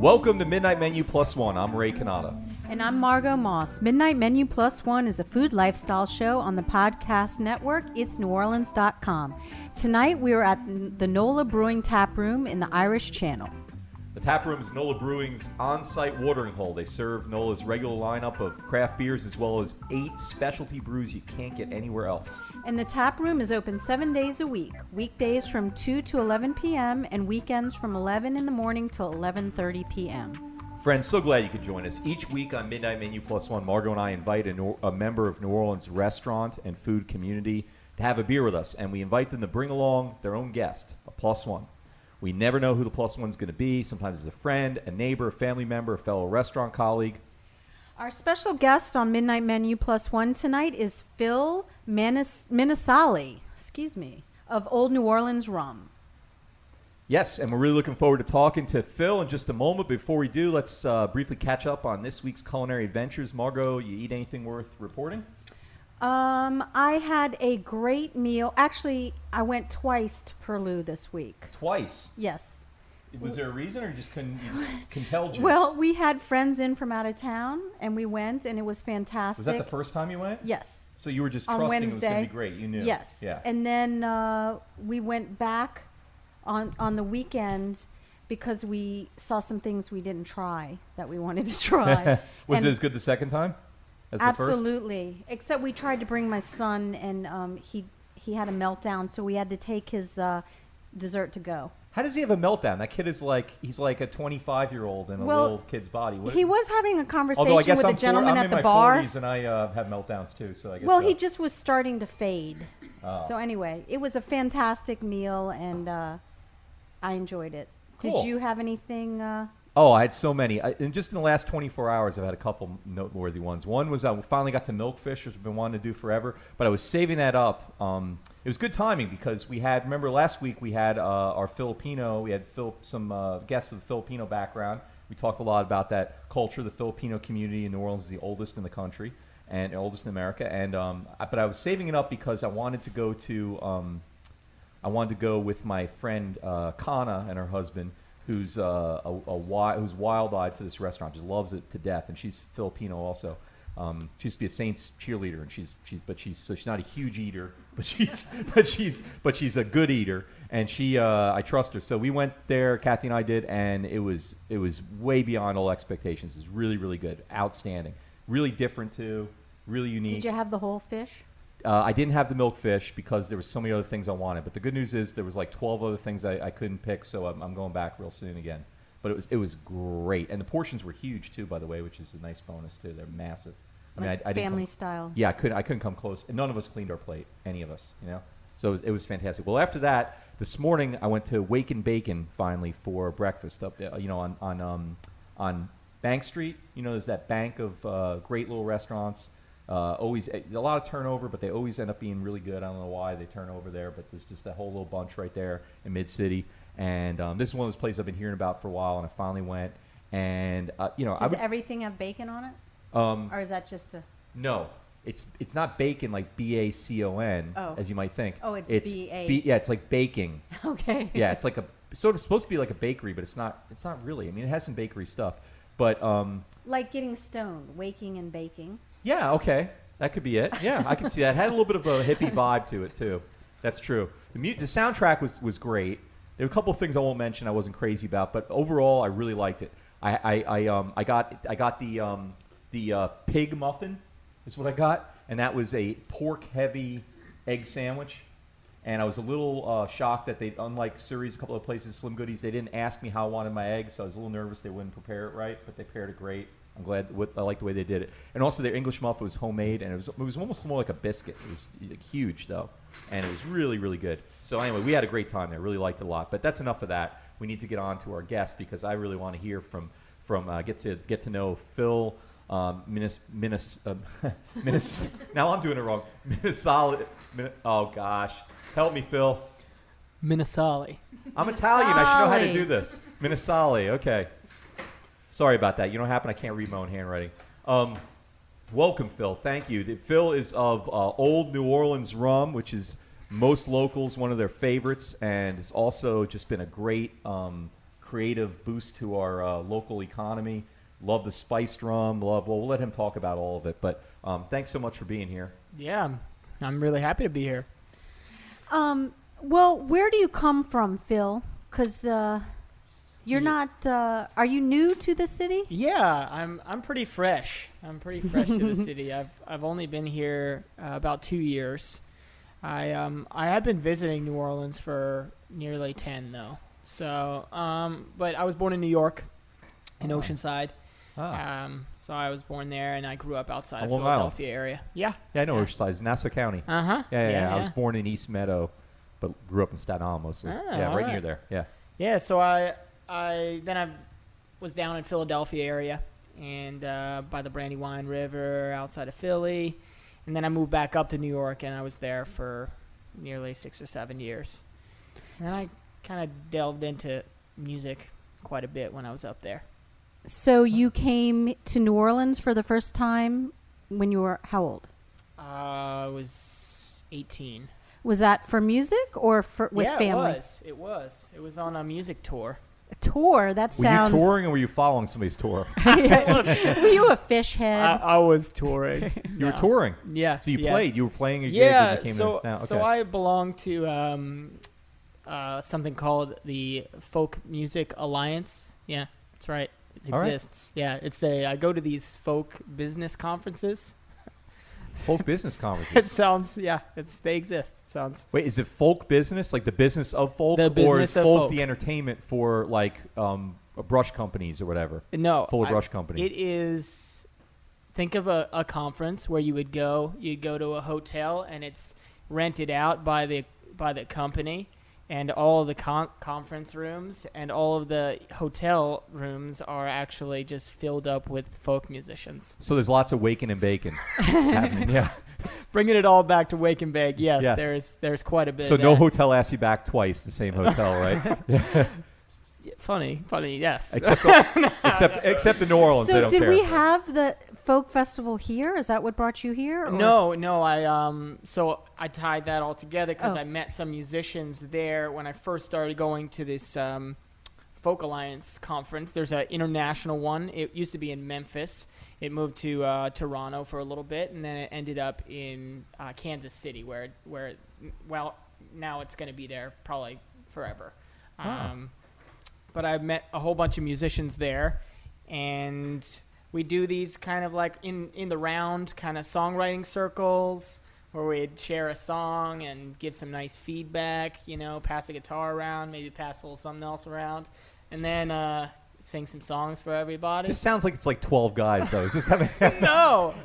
Welcome to Midnight Menu Plus One. I'm Ray Canada. And I'm Margo Moss. Midnight Menu Plus One is a food lifestyle show on the podcast network, itsneworleans.com. Tonight we are at the NOLA Brewing Tap Room in the Irish Channel. The tap room is NOLA Brewing's on-site watering hole. They serve NOLA's regular lineup of craft beers as well as 8 specialty brews you can't get anywhere else. And the tap room is open 7 days a week, weekdays from 2 to 11 p.m. and weekends from 11 in the morning till 11:30 p.m. Friends, so glad you could join us. Each week on Midnight Menu Plus One, Margo and I invite a member of New Orleans restaurant and food community to have a beer with us, and we invite them to bring along their own guest, a plus one. We never know who the plus one's going to be. Sometimes it's a friend, a neighbor, a family member, a fellow restaurant colleague. Our special guest on Midnight Menu Plus One tonight is Phil Minissale, of Old New Orleans Rum. Yes, and we're really looking forward to talking to Phil in just a moment. Before we do, let's briefly catch up on this week's culinary adventures. Margo, you eat anything worth reporting? I had a great meal. Actually, I went twice to Perlu this week. Twice? Yes. Was there a reason, or you just compelled you? Well, we had friends in from out of town, and we went, and it was fantastic. Was that the first time you went? Yes. So you were just on trusting Wednesday. It was going to be great. You knew. Yes. Yeah. And then we went back on the weekend because we saw some things we didn't try that we wanted to try. Was it as good the second time? Absolutely. Except we tried to bring my son, and he had a meltdown, so we had to take his dessert to go. How does he have a meltdown? That kid is he's like a 25-year-old in a little kid's body. He was having a conversation I guess with a gentleman at the bar. I'm in my 40s and I have meltdowns too, so I guess. Well, he just was starting to fade. Oh. So anyway, it was a fantastic meal, and I enjoyed it. Cool. Did you have anything? I had so many. Just in the last 24 hours, I've had a couple noteworthy ones. One was I finally got to milkfish, which I've been wanting to do forever, but I was saving that up. It was good timing because remember last week we had our Filipino, we had some guests of the Filipino background. We talked a lot about that culture. The Filipino community in New Orleans is the oldest in the country and oldest in America. And but I was saving it up because I wanted to go with my friend Kana and her husband, who's wild-eyed for this restaurant, just loves it to death, and she's Filipino also. She used to be a Saints cheerleader, and she's not a huge eater, but she's a good eater, and I trust her. So we went there, Kathy and I did, and it was way beyond all expectations. It was really, really good, outstanding, really different too, really unique. Did you have the whole fish? I didn't have the milkfish because there were so many other things I wanted. But the good news is there was like 12 other things I couldn't pick, so I'm going back real soon again. But it was great, and the portions were huge too, by the way, which is a nice bonus too. They're massive. I family style. Yeah, I couldn't come close. And none of us cleaned our plate, any of us, So it was fantastic. Well, after that, this morning I went to Wake and Bacon finally for breakfast up, on Bank Street. There's that bank of great little restaurants. Always a lot of turnover, but they always end up being really good. I don't know why they turn over there, but there's just that whole little bunch right there in Mid-City. And this is one of those places I've been hearing about for a while, and I finally went. And does everything have bacon on it? Or is that just a? No, it's not bacon like BACON as you might think. Oh, it's BA. Yeah, it's like baking. Okay. Yeah, it's like sort of supposed to be like a bakery, but it's not. It's not really. I mean, it has some bakery stuff, but like getting stoned, waking and baking. Yeah, okay. That could be it. Yeah, I can see that. It had a little bit of a hippie vibe to it, too. That's true. The soundtrack was great. There were a couple of things I won't mention I wasn't crazy about, but overall, I really liked it. I got the pig muffin is what I got, and that was a pork-heavy egg sandwich. And I was a little shocked that unlike Surrey's, a couple of places, Slim Goodies, they didn't ask me how I wanted my eggs, so I was a little nervous they wouldn't prepare it right, but they prepared it great. I'm glad. I like the way they did it, and also their English muffin was homemade, and it was almost more like a biscuit. It was huge though, and it was really, really good. So anyway, we had a great time there. Really liked it a lot. But that's enough of that. We need to get on to our guest because I really want to hear from get to know Phil Now I'm doing it wrong. Minissale. Oh gosh, help me, Phil. Minissale. I'm Italian. I should know how to do this. Minissale. Okay. Sorry about that. You know what happened? I can't read my own handwriting. Welcome, Phil. Thank you. Phil is of Old New Orleans Rum, which is most locals one of their favorites, and it's also just been a great creative boost to our local economy. Love the spice drum. We'll let him talk about all of it. But thanks so much for being here. Yeah, I'm really happy to be here. Well, where do you come from, Phil? Because you're not. Are you new to the city? Yeah, I'm pretty fresh. I'm pretty fresh to the city. I've only been here about 2 years. I have been visiting New Orleans for nearly 10 though. So, but I was born in New York, in Oceanside. So I was born there, and I grew up outside of Long Philadelphia Island. area. Yeah. Yeah, I know Oceanside. It's Nassau County. Yeah. I was born in East Meadow, but grew up in Staten Island mostly. Right near there. Yeah. Yeah. So I was down in Philadelphia area, and by the Brandywine River, outside of Philly, and then I moved back up to New York, and I was there for nearly 6 or 7 years. And I kind of delved into music quite a bit when I was up there. So you came to New Orleans for the first time when you were how old? I was 18. Was that for music or with family? It was. It was on a music tour. A tour? That sounds... Were you touring or were you following somebody's tour? Were you a fish head? I was touring. You were touring? Yeah. So you played? You were playing a gig and you came so, in? Okay. So I belong to something called the Folk Music Alliance. Yeah, that's right. It exists. Right. Yeah, I go to these folk business conferences. Folk business conferences. It sounds, they exist. It sounds. Wait, is it folk business, like the business of folk, or is folk the entertainment for like brush companies or whatever? No, full brush company. It is. Think of a conference where you'd go to a hotel and it's rented out by the company. And all of the conference rooms and all of the hotel rooms are actually just filled up with folk musicians. So there's lots of waking and baking happening. Yeah, bringing it all back to wake and bake. Yes. There's quite a bit. So of no that. hotel asks you back twice, the same hotel, right? Yeah. Funny, yes. Except in New Orleans, they So don't did care. we have the folk festival here? Is that what brought you here? Or? No. I tied that all together because I met some musicians there when I first started going to this Folk Alliance conference. There's an international one. It used to be in Memphis. It moved to Toronto for a little bit, and then it ended up in Kansas City, where now it's going to be there probably forever. But I met a whole bunch of musicians there, and we do these kind of like in the round kind of songwriting circles where we'd share a song and give some nice feedback, pass a guitar around, maybe pass a little something else around, and then sing some songs for everybody. This sounds like it's like 12 guys, though. Is this having No.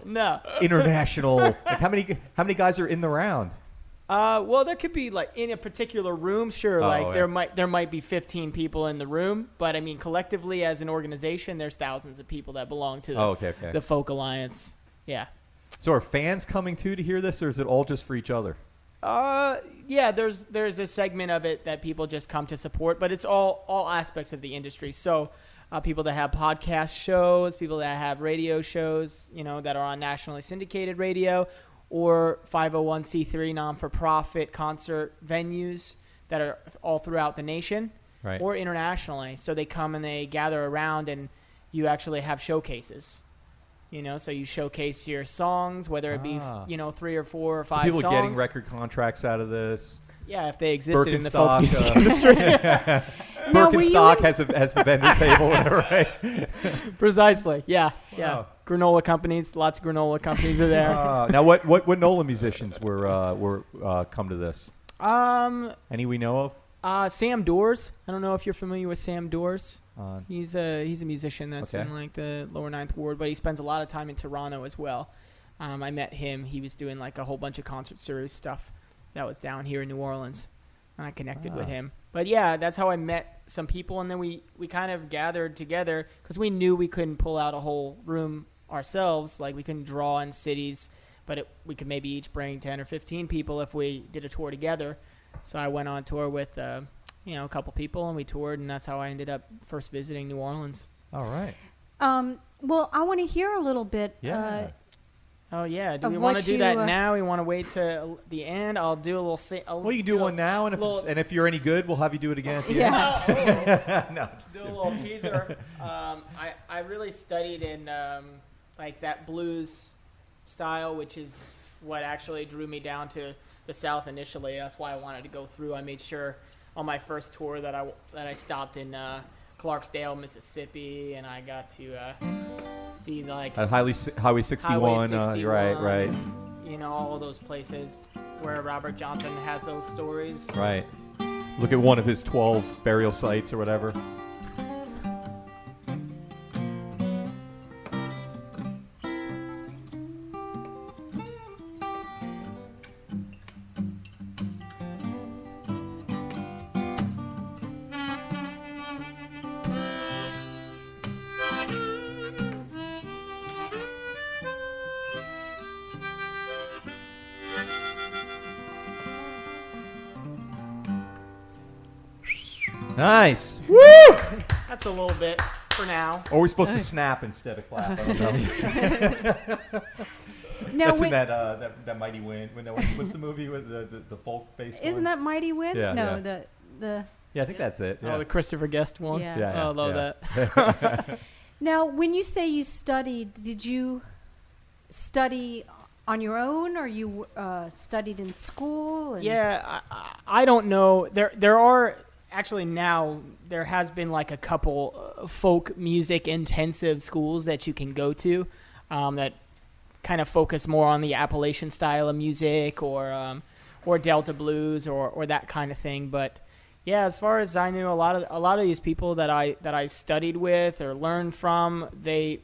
international? Like how many guys are in the round? Well, there could be like in a particular room, sure. There might be 15 people in the room, but I mean collectively as an organization, there's thousands of people that belong to the Folk Alliance. Yeah. So are fans coming to hear this, or is it all just for each other? Yeah. There's a segment of it that people just come to support, but it's all aspects of the industry. So, people that have podcast shows, people that have radio shows, that are on nationally syndicated radio. Or 501c3 non-for-profit concert venues that are all throughout the nation, right, or internationally. So they come and they gather around, and you actually have showcases. So you showcase your songs, whether it be 3 or 4 or 5 people songs. Getting record contracts out of this. Yeah, if they existed in the Birkenstock, folk music industry. Birkenstock has the vendor table, right? Precisely. Yeah. Wow. Granola companies, lots of granola companies are there. Now, what NOLA musicians were come to this? Any we know of? Sam Doors. I don't know if you're familiar with Sam Doors. He's a musician that's in like the lower 9th ward, but he spends a lot of time in Toronto as well. I met him. He was doing like a whole bunch of concert series stuff that was down here in New Orleans, and I connected with him. But yeah, that's how I met some people, and then we kind of gathered together because we knew we couldn't pull out a whole room ourselves. Like we couldn't draw in cities, but we could maybe each bring 10 or 15 people if we did a tour together. So I went on tour with a couple people, and we toured, and that's how I ended up first visiting New Orleans. All right. Well, I want to hear a little bit. Yeah. Oh yeah. Do Of we want to what do that you, now? We want to wait to the end. I'll do a little. Well, you can do one now, and if you're any good, we'll have you do it again. At the end. No, just do a kidding. little teaser. I really studied in like that blues style, which is what actually drew me down to the South initially. That's why I wanted to go through. I made sure on my first tour that I stopped in Clarksdale, Mississippi, and I got to see like At Highway 61. Highway 61, Right. You know, all of those places where Robert Johnson has those stories. Right. Look at one of his 12 burial sites or whatever. Nice. Woo! That's a little bit for now. Or are we supposed to snap instead of clap? I don't know. Now, That's in that Mighty Wind. What's the movie with the folk-based isn't one? that Mighty Wind? Yeah, no, yeah. the Yeah, I think that's it. Yeah. Oh, the Christopher Guest one. Yeah. Yeah, I love yeah. that. Now, when you say you studied, did you study on your own, or you studied in school? And Yeah, I don't know. There are actually now there has been like a couple folk music intensive schools that you can go to that kind of focus more on the Appalachian style of music or Delta blues or that kind of thing. But yeah, as far as I knew, a lot of these people that I studied with or learned from, they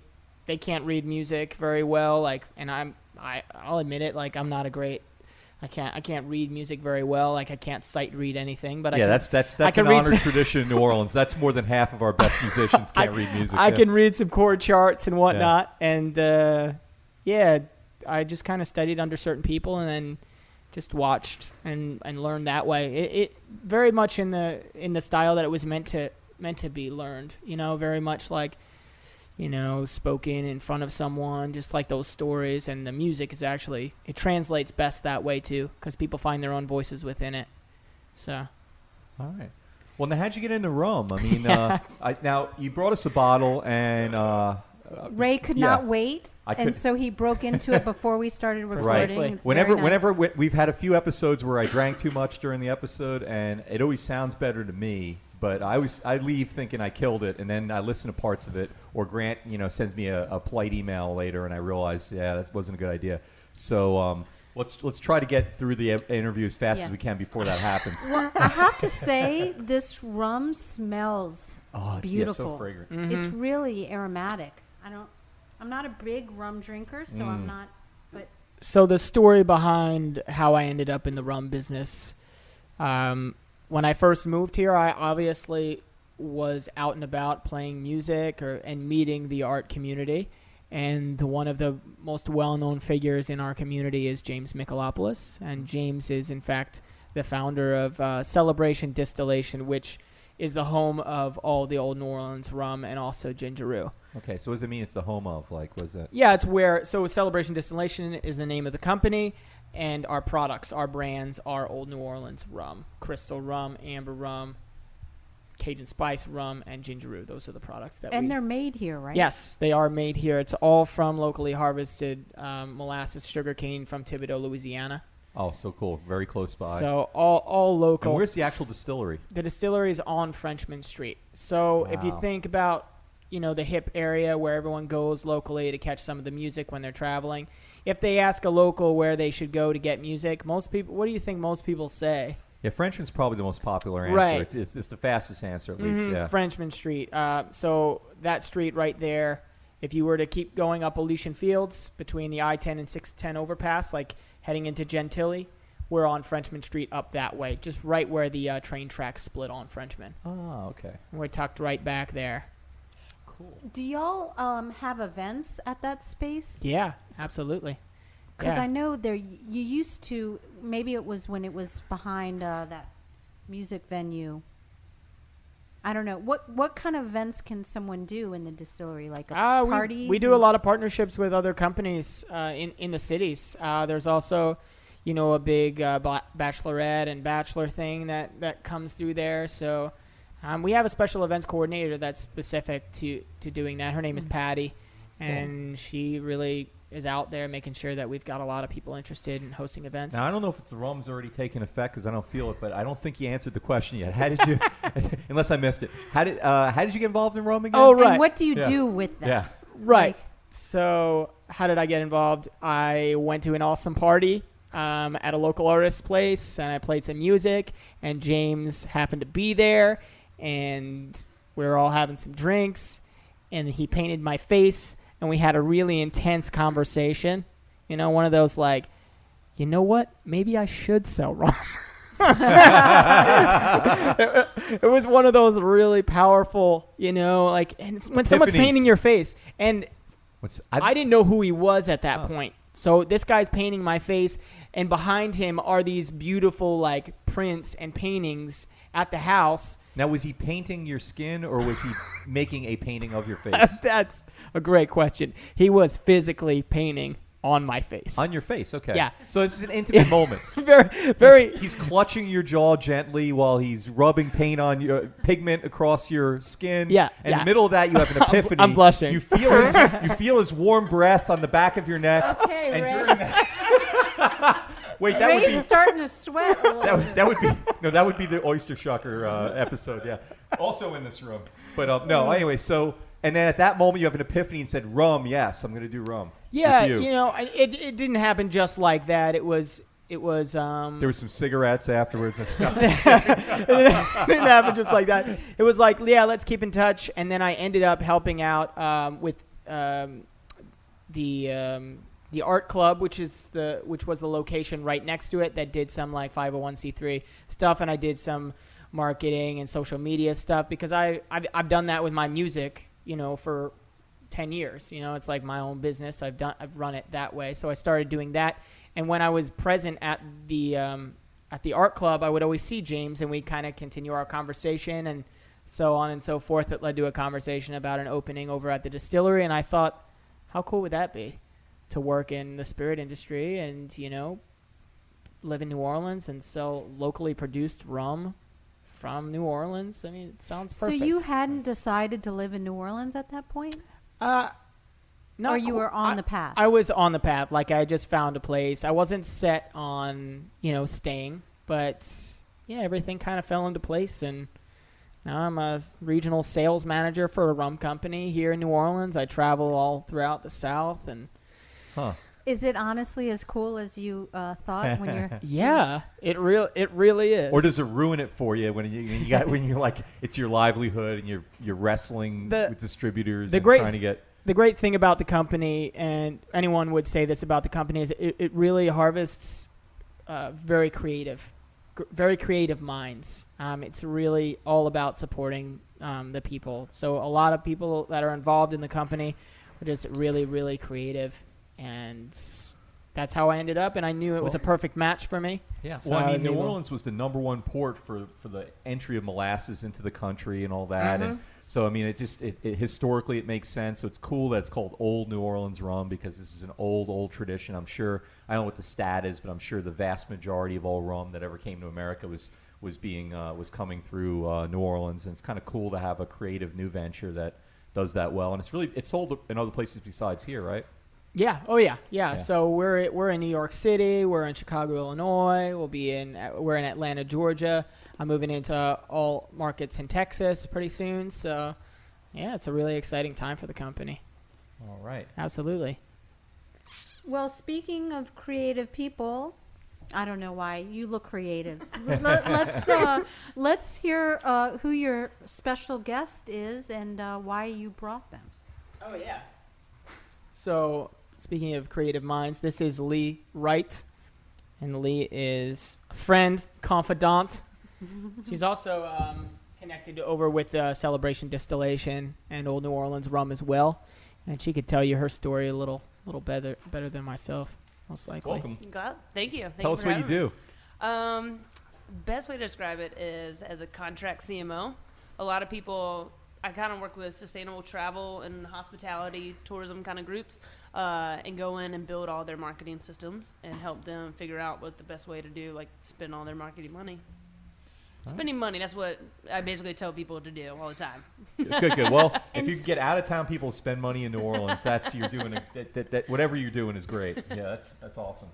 can't read music very well. Like, and I'll admit it. Like, I'm not a great. I can't read music very well. Like, I can't sight read anything. But that's I can an read honored tradition in New Orleans. That's more than half of our best musicians can't read music. I yeah. can read some chord charts and whatnot, and I just kind of studied under certain people and then just watched and learned that way. It very much in the style that it was meant to be learned. You know, very much like, you know, spoken in front of someone, just like those stories. And the music is actually, it translates best that way too, because people find their own voices within it. So. All right. Well, now how'd you get into rum? I mean, Yes. now you brought us a bottle, and Ray could yeah. not wait, I and could- so he broke into it before we started recording. Precisely. It's very nice. whenever we've had a few episodes where I drank too much during the episode, and it always sounds better to me. But I leave thinking I killed it, and then I listen to parts of it, or Grant, sends me a polite email later, and I realize, that wasn't a good idea. So let's try to get through the interview as fast as we can before that happens. Well, I have to say, this rum smells It's beautiful. so fragrant. Mm-hmm. It's really aromatic. I'm not a big rum drinker, so I'm not. But So the story behind how I ended up in the rum business, when I first moved here, I obviously was out and about playing music and meeting the art community. And one of the most well-known figures in our community is James Michalopoulos. And James is, in fact, the founder of Celebration Distillation, which is the home of all the old New Orleans rum and also Gingeroo. Okay, so what does it mean it's the home of? Like, was that? Yeah, it's where, so Celebration Distillation is the name of the company, and our products, our brands are Old New Orleans rum, Crystal rum, Amber rum, Cajun Spice rum, and Gingeroo. Those are the products that they're made here, right? Yes, they are made here. It's all from locally harvested molasses sugarcane from Thibodaux, Louisiana. Oh, so cool. Very close by. So all local. And where's the actual distillery? The distillery is on Frenchman Street. So if you Wow. think about, the hip area where everyone goes locally to catch some of the music when they're traveling, if they ask a local where they should go to get music, most people, what do you think most people say? Yeah, Frenchman's probably the most popular answer. Right. It's the fastest answer, at least. Yeah. Frenchman Street. So that street right there, if you were to keep going up Elysian Fields between the I-10 and 610 overpass, like heading into Gentilly, we're on Frenchman Street up that way, just right where the train tracks split on Frenchman. Oh, okay. We're tucked right back there. Cool. Do y'all have events at that space? Yeah, absolutely. Because Yeah. I know you used to, maybe it was when it was behind that music venue. I don't know. What kind of events can someone do in the distillery? Like parties? We do a lot of partnerships with other companies in the cities. There's also, a big bachelorette and bachelor thing that comes through there. So we have a special events coordinator that's specific to doing that. Her name is Patty, and she really is out there making sure that we've got a lot of people interested in hosting events. Now, I don't know if the rum's already taken effect because I don't feel it, but I don't think you answered the question yet. How did you, unless I missed it, how did you get involved in rum again? Oh, right. And what do you do with that? Yeah. Right. So how did I get involved? I went to an awesome party at a local artist's place, and I played some music, and James happened to be there, and we were all having some drinks, and he painted my face, and we had a really intense conversation. One of those like, you know what? Maybe I should sell rum. It was one of those really powerful, and when someone's painting your face, and I didn't know who he was at that point. So this guy's painting my face, and behind him are these beautiful like prints and paintings at the house. Now, was he painting your skin, or was he making a painting of your face? That's a great question. He was physically painting on my face. On your face, okay. Yeah. So this is an intimate moment. Very. He's clutching your jaw gently while he's rubbing paint on your pigment across your skin. Yeah. In the middle of that, you have an epiphany. I'm blushing. You feel his warm breath on the back of your neck. Okay, and Ray. during that. Wait, that Ray's would be starting to sweat a little bit. that would be the oyster shucker episode. Yeah. Also in this room, but no. Anyway, so. And then at that moment, you have an epiphany and said, rum, yes, I'm going to do rum. Yeah, it didn't happen just like that. It was. There were some cigarettes afterwards. It didn't happen just like that. It was like, yeah, let's keep in touch. And then I ended up helping out with the art club, which was the location right next to it that did some like 501c3 stuff, and I did some marketing and social media stuff because I've done that with my music. For 10 years, it's like my own business. I've run it that way. So I started doing that. And when I was present at the art club, I would always see James, and we'd kind of continue our conversation and so on and so forth. It led to a conversation about an opening over at the distillery. And I thought, how cool would that be to work in the spirit industry and, live in New Orleans and sell locally produced rum from New Orleans? I mean, it sounds perfect. So you hadn't decided to live in New Orleans at that point? No. Or you were on the path? I was on the path. Like, I just found a place. I wasn't set on, staying. But, yeah, everything kind of fell into place. And now I'm a regional sales manager for a rum company here in New Orleans. I travel all throughout the South. And Is it honestly as cool as you thought when you're? Yeah, it really is. Or does it ruin it for you when you're like it's your livelihood and you're wrestling with distributors and trying to get. The great thing about the company, and anyone would say this about the company, is it really harvests very creative minds. It's really all about supporting the people. So a lot of people that are involved in the company are just really, really creative. And that's how I ended up, and I knew it was a perfect match for me. Yeah. So Well, New Orleans was the number one port for the entry of molasses into the country and all that. And so, I mean, it historically it makes sense. So it's cool that it's called Old New Orleans rum because this is an old tradition. I'm sure, I don't know what the stat is, but I'm sure the vast majority of all rum that ever came to America was coming through New Orleans. And it's kind of cool to have a creative new venture that does that well. And it's sold in other places besides here, right? Yeah. Oh, yeah. So we're in New York City. We're in Chicago, Illinois. We're in Atlanta, Georgia. I'm moving into all markets in Texas pretty soon. So, yeah, it's a really exciting time for the company. All right. Absolutely. Well, speaking of creative people, I don't know why you look creative. Let's hear who your special guest is and why you brought them. Oh, yeah. So, speaking of creative minds, this is Lee Wright, and Lee is a friend, confidant. She's also connected over with Celebration Distillation and Old New Orleans rum as well, and she could tell you her story a little better than myself, most likely. Welcome. Thank you. Tell us what you do. Best way to describe it is as a contract CMO. a lot of people. I kind of work with sustainable travel and hospitality, tourism kind of groups, and go in and build all their marketing systems and help them figure out what the best way to do, like spend all their marketing money. Spending money, that's what I basically tell people to do all the time. Good. Well, if you can get out of town people to spend money in New Orleans, you're doing that whatever you're doing is great. Yeah, that's awesome.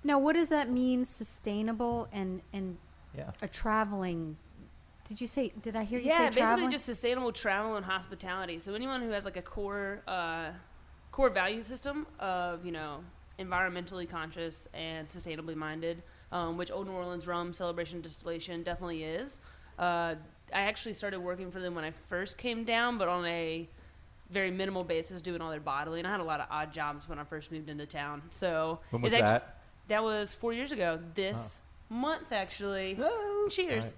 Now, what does that mean, sustainable and Yeah. a traveling? Did I hear you say Yeah, basically traveling? just sustainable travel and hospitality. So anyone who has like a core value system of, environmentally conscious and sustainably minded, which Old New Orleans Rum Celebration Distillation definitely is. I actually started working for them when I first came down, but on a very minimal basis, doing all their bottling. I had a lot of odd jobs when I first moved into town. So When was that? That was 4 years ago. This month, actually. Cheers.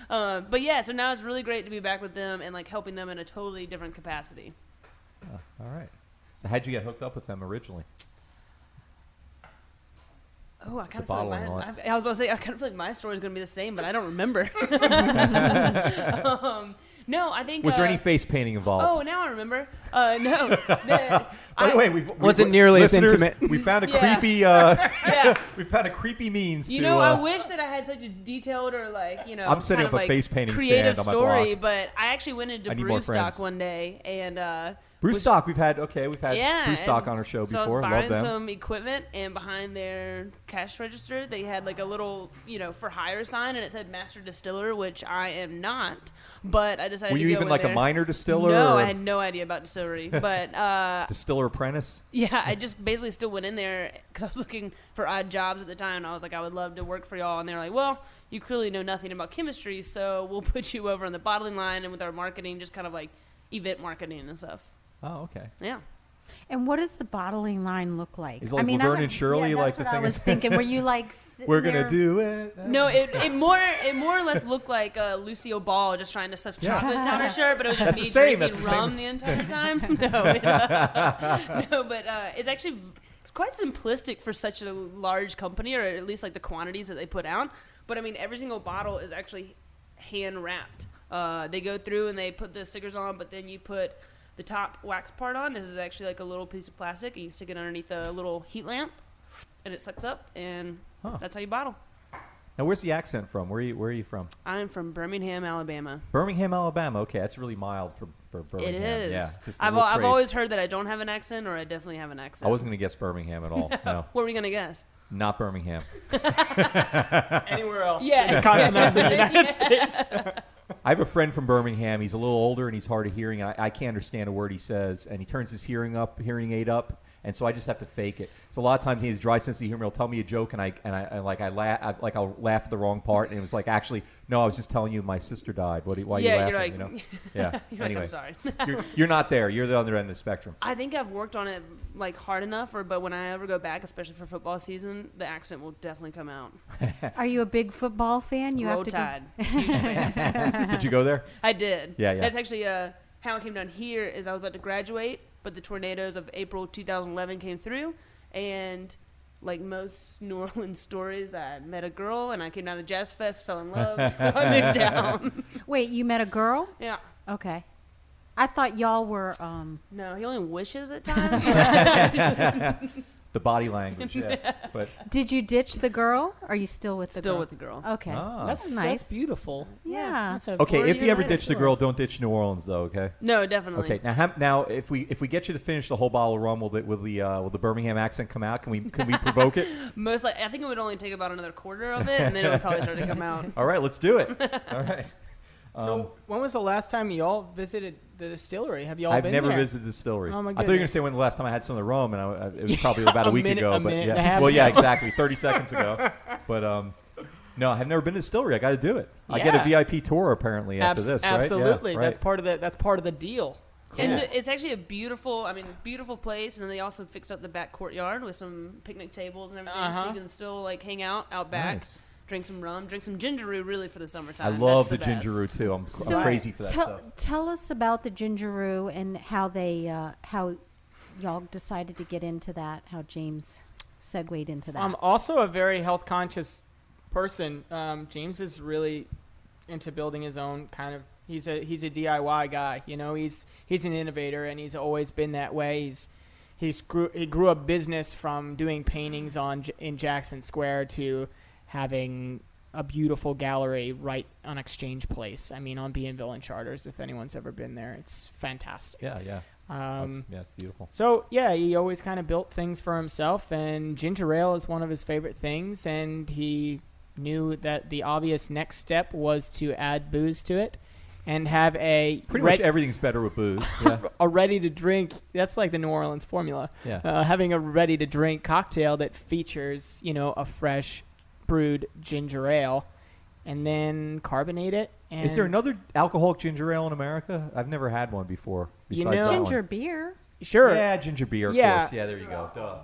But yeah, so now it's really great to be back with them and like helping them in a totally different capacity. All right. So how'd you get hooked up with them originally? Oh, I kind of The feel like bottling I was about to say I kind of feel like my story is going to be the same, but I don't remember. No, I think. Was there any face painting involved? Oh, now I remember. No. By the way, wasn't nearly as intimate. We found a Yeah. creepy. Yeah. We found a creepy means. You to, know, I wish that I had such a detailed or I'm setting kind of up a face painting creative stand on my story, block. but I actually went into I need more Brewstock friends. one day and. Brewstock. We've had Yeah, Brewstock and on our show so before. I was Love buying them. some equipment, and behind their cash register, they had like a little, for hire sign, and it said Master Distiller, which I am not. But I decided Were to you go even in like there. a minor distiller? No, or I had no idea about distillery. But distiller apprentice. yeah, I just basically still went in there because I was looking for odd jobs at the time. And I was like, I would love to work for y'all. And they're like, well, you clearly know nothing about chemistry, so we'll put you over on the bottling line and with our marketing, just kind of like event marketing and stuff. Oh, okay. Yeah. And what does the bottling line look like? Is it like Laverne and Shirley, yeah, like that's the what I thing was is- thinking. Were you like sitting We're gonna there? do it. No, it more or less looked like Lucille Ball just trying to stuff Yeah. chocolates down her shirt, but it was just That's me the same, drinking that's the same rum as- the entire time. No, but it's actually quite simplistic for such a large company, or at least like the quantities that they put out. But I mean, every single bottle is actually hand wrapped. They go through and they put the stickers on, but then you put the top wax part on. This is actually like a little piece of plastic, and you stick it underneath a little heat lamp, and it sucks up, and that's how you bottle. Now, where's the accent from? Where are you from? I'm from Birmingham, Alabama. Birmingham, Alabama. Okay, that's really mild for Birmingham. It is. Yeah, just a I've little trace. always heard that I don't have an accent, or I definitely have an accent. I wasn't gonna guess Birmingham at all. No, What were you gonna guess? not Birmingham. Anywhere else Yeah. in the continental United States. I have a friend from Birmingham. He's a little older and he's hard of hearing. I can't understand a word he says, and he turns his hearing aid up, and so I just have to fake it. So a lot of times he has dry sense of humor. He'll tell me a joke, and I'll laugh at the wrong part, and it was like, actually, no, I was just telling you my sister died. Why are you Yeah, laughing? you're like- you know? Yeah. You're Anyway, like, I'm sorry. you're not there. You're the other end of the spectrum. I think I've worked on it like hard enough, but when I ever go back, especially for football season, the accent will definitely come out. Are you a big football fan? You Roll have to Tide. Huge fan. Did you go there? I did. Yeah. That's actually how I came down here. Is I was about to graduate, but the tornadoes of April 2011 came through, and like most New Orleans stories, I met a girl, and I came down to Jazz Fest, fell in love, so I moved down. Wait, you met a girl? Yeah. Okay. I thought y'all were. No, he only wishes at times. The body language, yeah. But Did you ditch the girl? Or are you still with the Still girl? with the girl. Okay. That's nice. That's beautiful. Yeah. That's a okay, if you ever later ditch the story. girl, don't ditch New Orleans, though. Okay. No, definitely. Okay. Now if we get you to finish the whole bottle of rum, will the Birmingham accent come out? Can we provoke it? Most like I think it would only take about another quarter of it, and then it would probably start to come out. All right, let's do it. All right. So when was the last time y'all visited the distillery? Have y'all I've been never there? visited the distillery. Oh, my I thought you were going to goodness. say when the last time I had some of the rum, and it was probably about a week minute- ago. a but minute yeah, and a half well, yeah, ago. exactly, 30 seconds ago. But no, I've never been to the distillery. I got to do it. I get a Yeah. VIP tour apparently after this, right? Absolutely. Yeah, That's right. part of the deal. It's actually a beautiful place, and then they also fixed up the back courtyard with some picnic tables and everything, so you can still like hang out back, Nice. drink some rum, drink some Gingeroo, really for the summertime. I love That's the best. Gingeroo too. I'm So crazy for that stuff. Tell us about the Gingeroo and how how y'all decided to get into that. How James segued into that. I'm also a very health conscious person. James is really into building his own kind of. He's a DIY guy. You know, he's an innovator, and he's always been that way. He grew a business from doing paintings in Jackson Square to having a beautiful gallery right on Exchange Place. I mean, on Bienville and Charters. If anyone's ever been there, it's fantastic. Yeah. It's beautiful. So yeah, he always kind of built things for himself, and ginger ale is one of his favorite things. And he knew that the obvious next step was to add booze to it, and have pretty much everything's better with booze. Yeah. a ready to drink. That's like the New Orleans formula. Yeah. Having a ready to drink cocktail that features, a fresh brewed ginger ale, and then carbonate it. And is there another alcoholic ginger ale in America? I've never had one before. Besides that ginger one. beer. Sure. Yeah, ginger beer. Of Yeah. course. Yeah, there you go. Duh.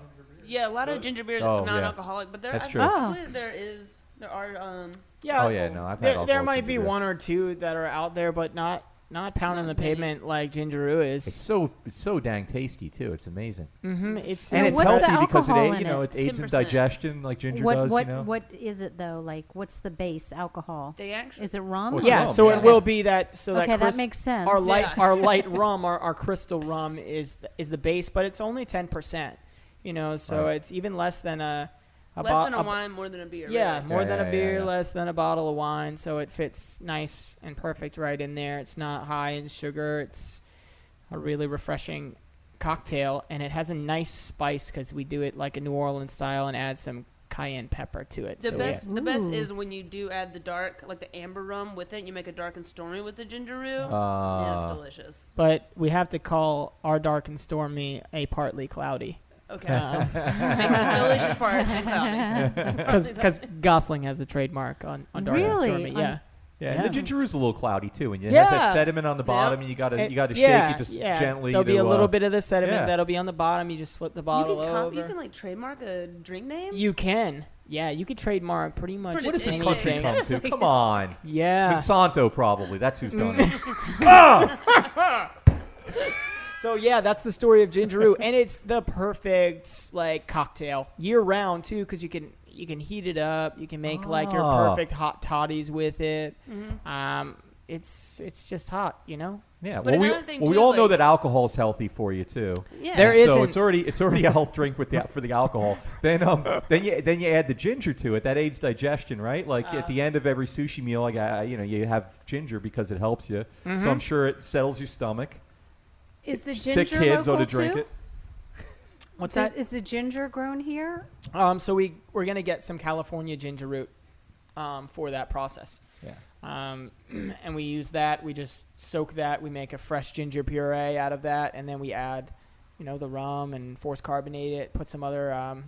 Yeah, a lot of ginger beers are non-alcoholic, but That's I true. believe there are. Yeah. Oh yeah, no, I've had. There might ginger be beer. one or two that are out there, but not pounding the Not many. pavement like Gingeroo is. It's so dang tasty too. It's amazing. Mm-hmm. It's And it's what's the healthy because alcohol in it aids in 10%. digestion like ginger What does. what is it though? Like, what's the base alcohol? They actually. Is it rum? Oh, it's yeah. rum, So yeah. it will be that. So Okay, that that makes sense. Our light Yeah. our light rum, our crystal rum is the base, but it's only 10%. So Right. it's even less than a less than a wine, more than a beer. Yeah, really. more than a beer, yeah. less than a bottle of wine. So it fits nice and perfect right in there. It's not high in sugar. It's a really refreshing cocktail, and it has a nice spice because we do it like a New Orleans style and add some cayenne pepper to it. The So best, the best Ooh. is when you do add the dark, like the amber rum with it. You make a dark and stormy with the Gingeroo. Yeah, it's delicious. But we have to call our dark and stormy a partly cloudy. Okay, makes a delicious part and cloudy. Because Gosling has the trademark on dark Really? and stormy. Yeah. Yeah, and the gingeroo's a little cloudy too, and it Yeah. has that sediment on the bottom, and you gotta shake it just gently. There'll be a little to, bit of the sediment yeah. that'll be on the bottom. You just flip the You bottle can, over. you can like trademark a drink name. You can. Yeah, you could trademark pretty much Pretty What does this anything. country come Honestly, to? Come on, Yeah. Monsanto probably. That's who's done it. So yeah, that's the story of Gingeroo, and it's the perfect like cocktail year round too, because you can heat it up. You can make like your Oh. perfect hot toddies with it. Mm-hmm. It's just hot, Yeah, But well, we another thing, we too, all is, know like- that alcohol is healthy for you too. Yeah. There So isn't- it's already a health drink for the alcohol. Then you add the ginger to it. That aids digestion, right? Like at the end of every sushi meal, like you have ginger because it helps you. So I'm sure it settles your stomach. Is the Sick ginger kids ought local to drink too? it. What's Is, that? is the ginger grown here? So we're gonna get some California ginger root for that process. Yeah. And we use that. We just soak that. We make a fresh ginger puree out of that, and then we add, the rum and force carbonate it. Put some other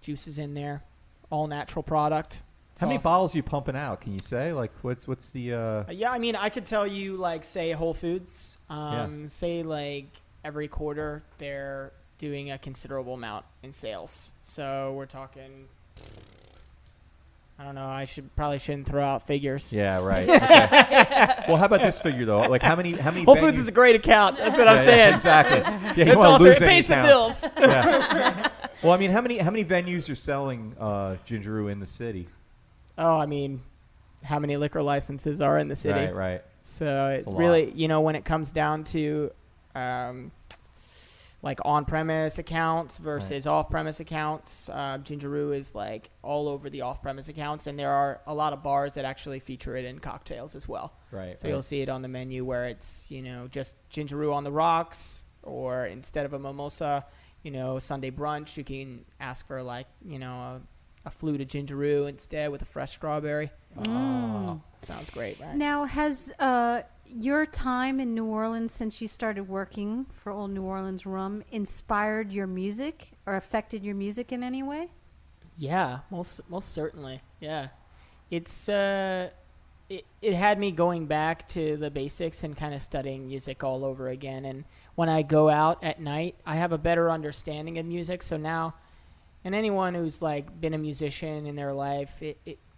juices in there. All natural product. It's How many awesome. bottles are you pumping out? Can you say like what's the? Yeah, I mean, I could tell you like say Whole Foods. Yeah. Say like every quarter they're doing a considerable amount in sales. So we're talking. I don't know. I shouldn't throw out figures. Yeah, right. Okay. Well, how about this figure though? Like how many Whole Foods venues- is a great account. That's what Yeah, I'm saying. exactly. Yeah, you It's wanna also lose it any pays the accounts. bills. Yeah. Well, I mean, how many venues are selling Gingeroo in the city? Oh, I mean, how many liquor licenses are in the city? Right. So it's a lot. really, when it comes down to like on-premise accounts versus off-premise accounts, Gingeroo is like all over the off-premise accounts, and there are a lot of bars that actually feature it in cocktails as well. Right. So you'll see it on the menu where it's, just Gingeroo on the rocks, or instead of a mimosa, Sunday brunch, you can ask for like, a flute of Gingeroo instead with a fresh strawberry. Sounds great, right? Now, has your time in New Orleans since you started working for Old New Orleans Rum inspired your music or affected your music in any way? Yeah, most certainly. Yeah, it's it had me going back to the basics and kind of studying music all over again. And when I go out at night, I have a better understanding of music. So now, and anyone who's like been a musician in their life,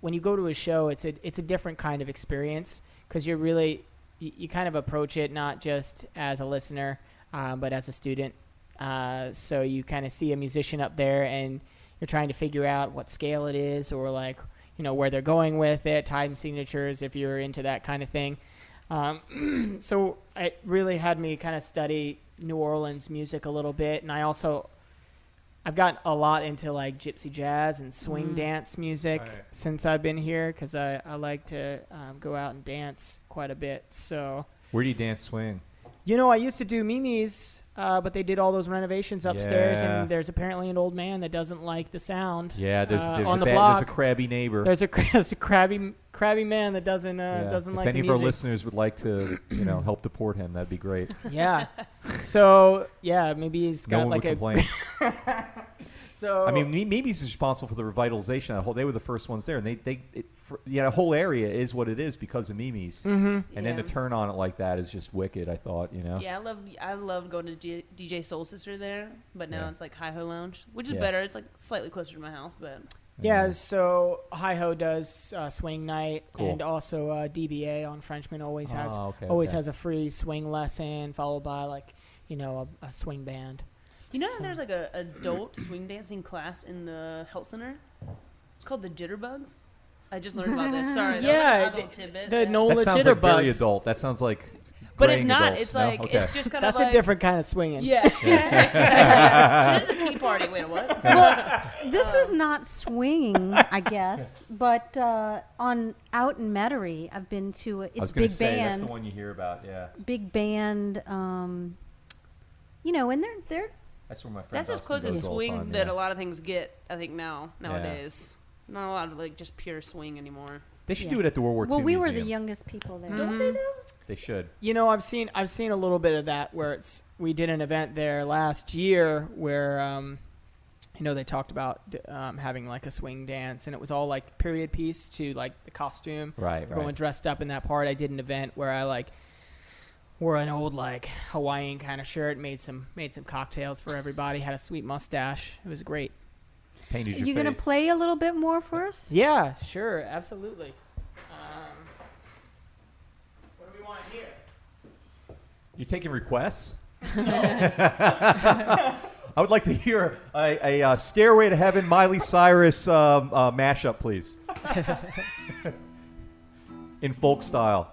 when you go to a show, it's a different kind of experience because you're really you kind of approach it not just as a listener, but as a student. So you kind of see a musician up there and you're trying to figure out what scale it is, or like, where they're going with it, time signatures, if you're into that kind of thing. So it really had me kind of study New Orleans music a little bit. And I've gotten a lot into like gypsy jazz and swing dance music since I've been here, because I like to go out and dance quite a bit. So Where do you dance swing? I used to do Mimi's, but they did all those renovations upstairs, Yeah. and there's apparently an old man that doesn't like the sound. Yeah, there's on the there's block. a crabby neighbor. There's a crabby man that doesn't doesn't if like any the of our music. listeners would like to, help deport him, that'd be great. Yeah. So maybe he's No got one like would complain. So I mean, maybe he's responsible for the revitalization. They were the first ones there, and the whole area is what it is because of Mimi's. And then to turn on it like that is just wicked. I thought, Yeah, I love going to DJ Soul Sister there, but now Yeah. it's like Hi Ho Lounge, which is Yeah. better. It's like slightly closer to my house, but Yeah, so Hi Ho does swing night, Cool. and also DBA on Frenchman always has okay. has a free swing lesson followed by like a swing band. There's like a adult swing dancing class in the health center. It's called the Jitterbugs. I just learned about this. Sorry, Yeah, that was like a little tidbit. the Yeah. NOLA that sounds like very Jitterbugs. adult. That sounds like. But it's graying not. adults, It's no? like Okay. it's just kind That's of like a different kind of swinging. Yeah. So this is a key party. Wait, what? This is not swinging, I guess, but out in Metairie, I've been to I was it's gonna big say, band. That's the one you hear about. Yeah, Big band. And they're that's where my friend. That's as Dustin close as goes all the swing time, that yeah. a lot of things get. I think nowadays, not a lot of like just pure swing anymore. They should Yeah. do it at the World War II we were the Museum. youngest people there. Don't they though? They should. I've seen a little bit of that where we did an event there last year where they talked about having like a swing dance, and it was all like period piece to like the costume. Right. Everyone dressed up in that part. I did an event where I like wore an old like Hawaiian kind of shirt, made some cocktails for everybody, had a sweet mustache. It was great. Painted your You gonna face. play a little bit more for us? Yeah, sure, absolutely. What do we want here? You taking requests? I would like to hear a Stairway to Heaven Miley Cyrus mashup, please. In folk style.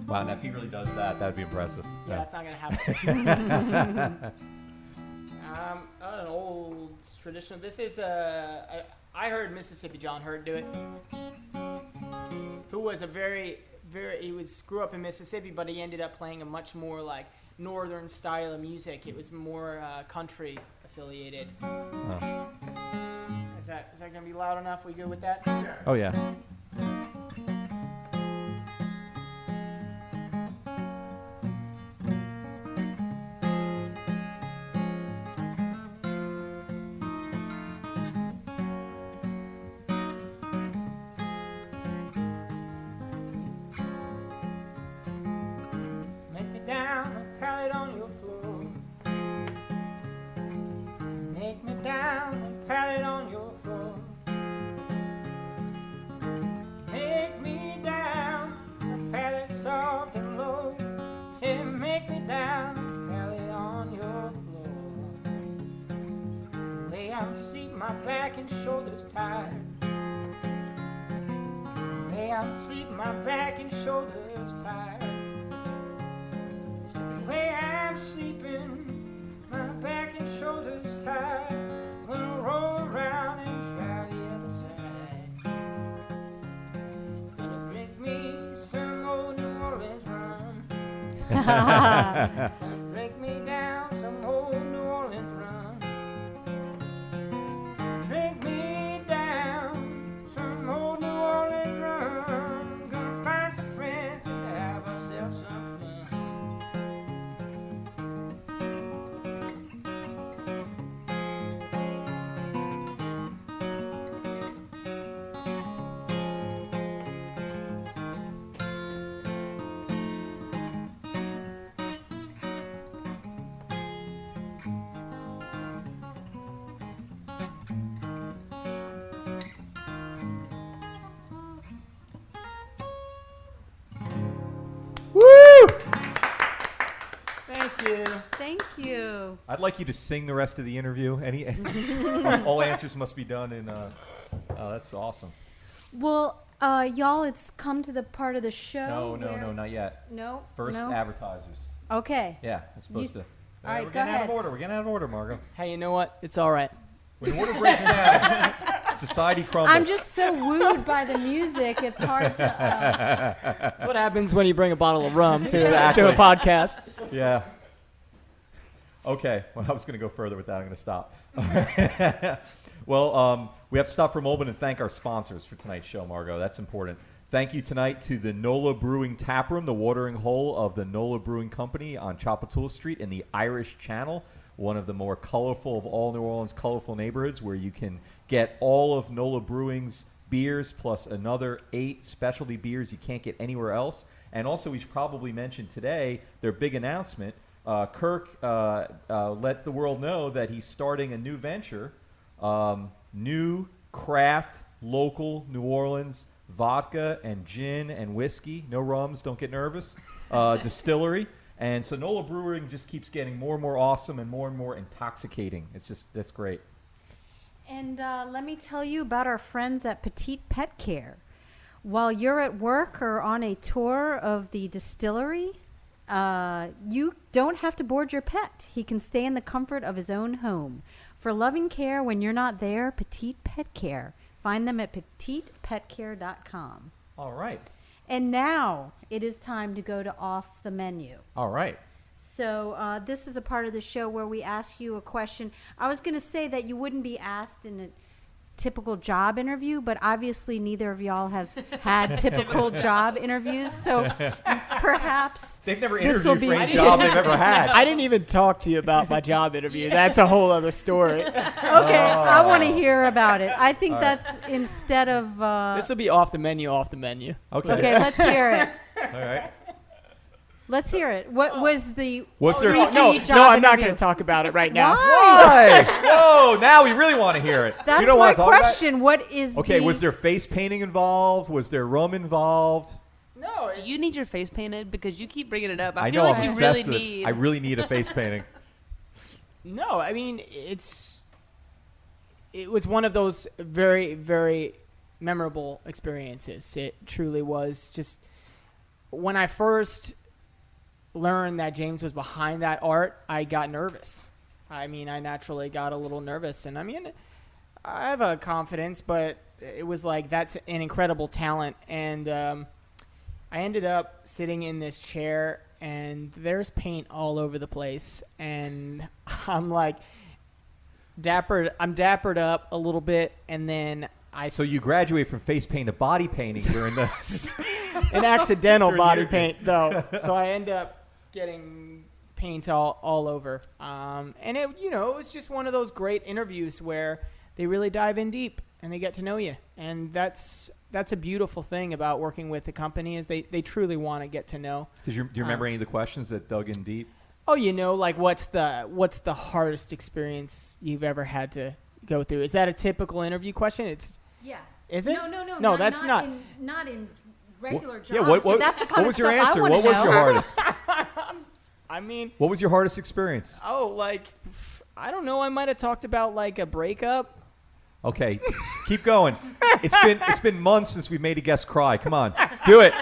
Wow, now if he really does that, that would be impressive. Yeah, that's not gonna happen. An old traditional. This is I heard Mississippi John Hurt do it. Who was a very grew up in Mississippi, but he ended up playing a much more like northern style of music. It was more country affiliated. Oh. Is that gonna be loud enough? We good with that? Oh, yeah. Make me down and pallet on your floor. Make me down and pallet on your floor. Make me down and pallet soft and low. Say make me down and pallet on your floor. Lay out seat, my back and shoulders tired. Lay out seat, my back and shoulders tired. The way I'm sleeping, my back and shoulders tired. Gonna roll around and try the other side. Gonna drink me some old New Orleans rum. Gonna drink me down some old New Orleans rum. Drink me down some old New Orleans rum. Gonna find some friends and have ourselves some fun. Woo! Thank you. Thank you. I'd like you to sing the rest of the interview. All answers must be done in Oh, that's awesome. Well, y'all, it's come to the part of the show. No, not yet. No. First, no? Okay. Yeah, it's supposed to. All right, we're go getting out ahead. of order. We're getting out of order, Margo. Hey, you know what? It's all right. When order breaks down, society crumbles. I'm just so wooed by the music. It's hard to. That's what happens when you bring a bottle of rum to Exactly. a podcast. Yeah. Okay. Well, I was going to go further with that. I'm going to stop. Well, we have to stop for a moment and thank our sponsors for tonight's show, Margo. That's important. Thank you tonight to the NOLA Brewing Tap Room, the watering hole of the NOLA Brewing Company on Chapatoula Street in the Irish Channel, one of the more colorful of all New Orleans colorful neighborhoods where you can get all of NOLA Brewing's beers plus another 8 specialty beers you can't get anywhere else. And also, we should probably mention today their big announcement. Kirk let the world know that he's starting a new venture, new craft, local New Orleans vodka and gin and whiskey, no rums, don't get nervous, distillery. And so NOLA Brewing just keeps getting more and more awesome and more intoxicating. That's great. And let me tell you about our friends at Petite Pet Care. While you're at work or on a tour of the distillery, you don't have to board your pet. He can stay in the comfort of his own home. For loving care when you're not there, Petite Pet Care. Find them at petitepetcare.com. All right. And now it is time to go to Off the Menu. All right. So this is a part of the show where we ask you a question. I was going to say that you wouldn't be asked in a typical job interview, but obviously neither of y'all have had typical job interviews. So perhaps They've never this will interviewed be for any job they've ever had. I didn't even talk to you about my job interview. That's a whole other story. Okay, I want to hear about it. I think All that's instead of This will be off the menu. Okay. okay, let's hear it. All right. Let's hear it. What was the What's their- freaky No, job I'm not interview? going to talk about it right now. Why? Why? Whoa, now we really want to hear it. That's you don't my want to talk about it? question. What is Okay, the... was there face painting involved? Was there rum involved? No, Do you need your face painted? Because you keep bringing it up. I know feel like I'm you obsessed really with need. it. I really need a face painting. No, I mean, it was one of those very, very memorable experiences. It truly was. Just when I first learned that James was behind that art, I got nervous. I mean, I naturally got a little nervous. And I mean, I have a confidence, but it was like, that's an incredible talent. And I ended up sitting in this chair, and there's paint all over the place. And I'm like, I'm dappered up a little bit, and then So you graduate from face paint to body painting during the... an accidental During the body interview. paint, though. So I end up getting paint all over. And it was just one of those great interviews where they really dive in deep and they get to know you. And that's a beautiful thing about working with the company is they truly want to get to know. Do you remember any of the questions that dug in deep? Oh, like what's the hardest experience you've ever had to go through? Is that a typical interview question? Yeah. Is it? No, that's not. Not in regular jobs. Yeah, what but that's the kind what of was your stuff I answer? wanna What was know. your hardest? I mean, What was your hardest experience? I don't know. I might have talked about like a breakup. Okay, keep going. It's been months since we made a guest cry. Come on, do it.